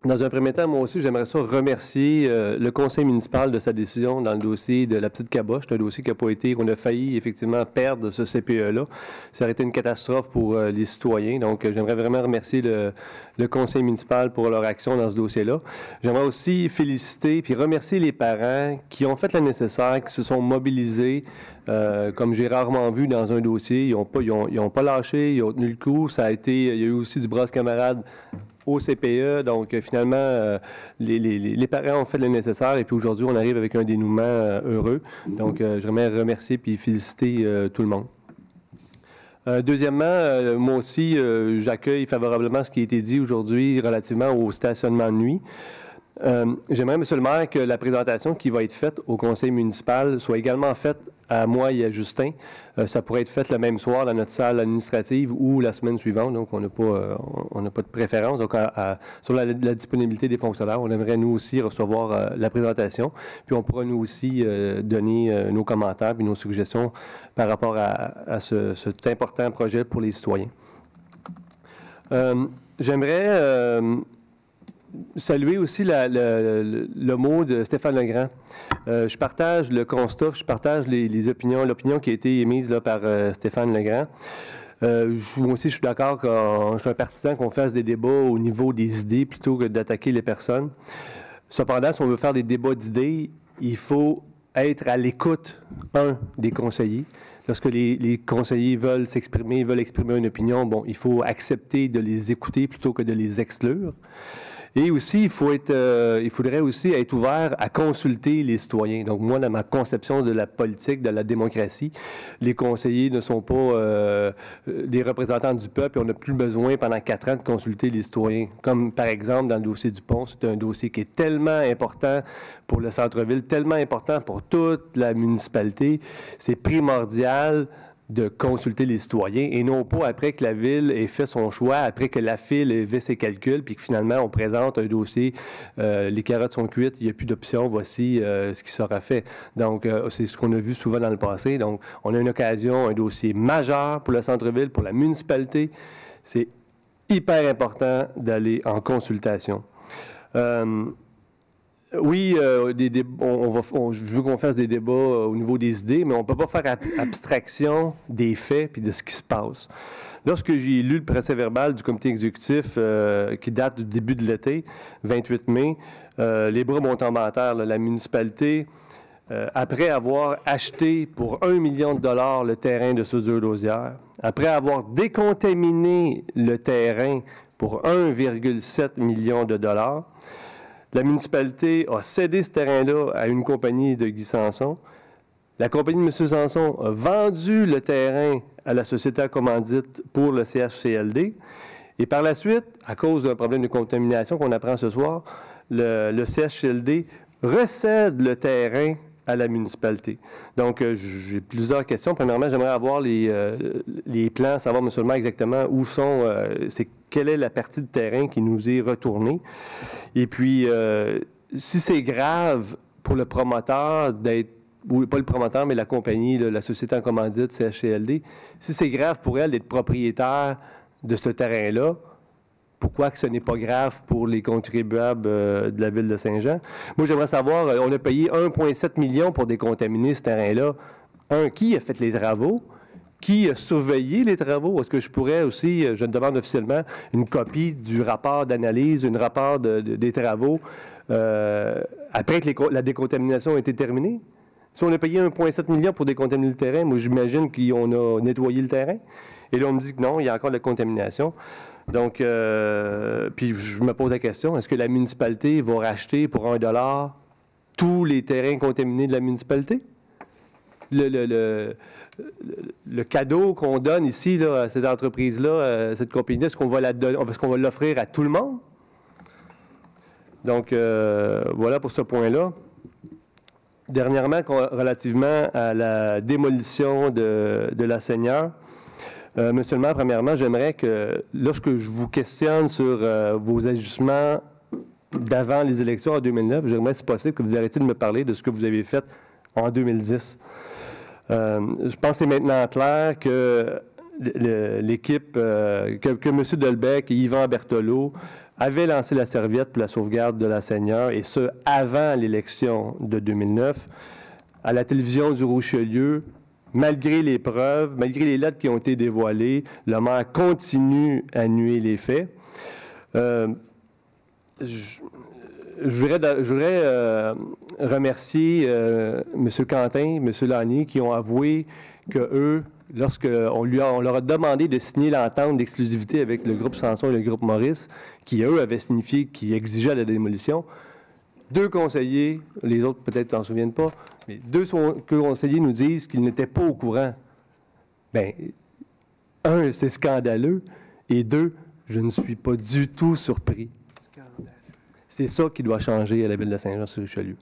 Dans un premier temps, moi aussi, j'aimerais ça remercier le conseil municipal de sa décision dans le dossier de la petite caboche. C'est un dossier qui n'a pas été, qu'on a failli effectivement perdre ce CPE-là. Ça aurait été une catastrophe pour les citoyens. Donc, j'aimerais vraiment remercier le conseil municipal pour leur action dans ce dossier-là. J'aimerais aussi féliciter puis remercier les parents qui ont fait le nécessaire, qui se sont mobilisés, comme j'ai rarement vu dans un dossier. Ils ont pas lâché, ils ont tenu le coup. Ça a été, il y a eu aussi du brasse camarade au CPE. Donc, finalement, les parents ont fait le nécessaire et puis aujourd'hui, on arrive avec un dénouement heureux. Donc, j'aimerais remercier puis féliciter tout le monde. Deuxièmement, moi aussi, j'accueille favorablement ce qui a été dit aujourd'hui relativement au stationnement de nuit. J'aimerais, M. le maire, que la présentation qui va être faite au conseil municipal soit également faite à moi et à Justin. Ça pourrait être fait le même soir dans notre salle administrative ou la semaine suivante. Donc, on n'a pas de préférence. Donc, sur la disponibilité des fonctionnaires, on aimerait nous aussi recevoir la présentation. Puis, on pourra nous aussi donner nos commentaires et nos suggestions par rapport à cet important projet pour les citoyens. J'aimerais saluer aussi le mot de Stéphane Legrand. Je partage le constat, je partage l'opinion qui a été émise là, par Stéphane Legrand. Moi aussi, je suis d'accord que je suis un partisan qu'on fasse des débats au niveau des idées plutôt que d'attaquer les personnes. Cependant, si on veut faire des débats d'idées, il faut être à l'écoute, des conseillers. Lorsque les conseillers veulent s'exprimer, veulent exprimer une opinion, bon, il faut accepter de les écouter plutôt que de les exclure. Et aussi, il faudrait aussi être ouvert à consulter les citoyens. Donc, moi, dans ma conception de la politique, de la démocratie, les conseillers ne sont pas des représentants du peuple et on n'a plus besoin pendant 4 ans de consulter les citoyens. Comme, par exemple, dans le dossier du pont, c'est un dossier qui est tellement important pour le centre-ville, tellement important pour toute la municipalité. C'est primordial de consulter les citoyens et non pas après que la Ville ait fait son choix, après que la Ville ait fait ses calculs, puis que finalement, on présente un dossier, les carottes sont cuites, il n'y a plus d'options, voici ce qui sera fait. Donc, c'est ce qu'on a vu souvent dans le passé. Donc, on a une occasion, un dossier majeur pour le centre-ville, pour la municipalité. C'est hyper important d'aller en consultation. Oui, je veux qu'on fasse des débats au niveau des idées, mais on ne peut pas faire abstraction des faits et de ce qui se passe. Lorsque j'ai lu le procès-verbal du comité exécutif qui date du début de l'été, 28 mai, les bras m'ont tombé en terre. La municipalité, après avoir acheté pour 1 million de dollars le terrain de Saussure-Lausière, après avoir décontaminé le terrain pour 1,7 million de dollars, la municipalité a cédé ce terrain-là à une compagnie de Guy Sanson. La compagnie de M. Sanson a vendu le terrain à la société à commandite pour le CHCLD. Et par la suite, à cause d'un problème de contamination qu'on apprend ce soir, le CHCLD recède le terrain à la municipalité. Donc, j'ai plusieurs questions. Premièrement, j'aimerais avoir les plans, savoir, M. le maire, exactement où sont, quelle est la partie de terrain qui nous est retournée. Et puis, si c'est grave pour le promoteur d'être, ou pas le promoteur, mais la compagnie, la société en commandite, CHCLD, si c'est grave pour elle d'être propriétaire de ce terrain-là, pourquoi que ce n'est pas grave pour les contribuables de la Ville de Saint-Jean? Moi, j'aimerais savoir, on a payé 1,7 million pour décontaminer ce terrain-là. Qui a fait les travaux? Qui a surveillé les travaux? Est-ce que je pourrais aussi, je demande officiellement, une copie du rapport d'analyse, un rapport des travaux après que la décontamination a été terminée? Si on a payé 1,7 million pour décontaminer le terrain, moi, j'imagine qu'on a nettoyé le terrain. Et là, on me dit que non, il y a encore de la contamination. Donc, puis je me pose la question, est-ce que la municipalité va racheter pour 1 $ tous les terrains contaminés de la municipalité? Le cadeau qu'on donne ici là, à cette entreprise-là, à cette compagnie-là, est-ce qu'on va l'offrir à tout le monde? Donc, voilà pour ce point-là. Dernièrement, relativement à la démolition de la Seigneur, Monsieur le maire, premièrement, j'aimerais que, lorsque je vous questionne sur vos ajustements d'avant les élections en 2009, j'aimerais, si possible, que vous arrêtiez de me parler de ce que vous avez fait en 2010. Je pense que c'est maintenant clair que l'équipe, que M. Delbecq et Yvan Berthelot avait lancé la serviette pour la sauvegarde de la Seigneur, et ce, avant l'élection de 2009. À la télévision du Richelieu, malgré les preuves, malgré les lettres qui ont été dévoilées, le maire continue à nier les faits. Je voudrais remercier M. Quentin, M. Lanier, qui ont avoué qu'eux, lorsqu'on leur a demandé de signer l'entente d'exclusivité avec le groupe Samson et le groupe Maurice, qui, eux, avaient signifié qu'ils exigeaient la démolition, 2 conseillers, les autres peut-être s'en souviennent pas, mais 2 conseillers nous disent qu'ils n'étaient pas au courant. Bien, 1, c'est scandaleux, et 2, je ne suis pas du tout surpris. C'est ça qui doit changer à la ville de Saint-Jean-sur-Richelieu.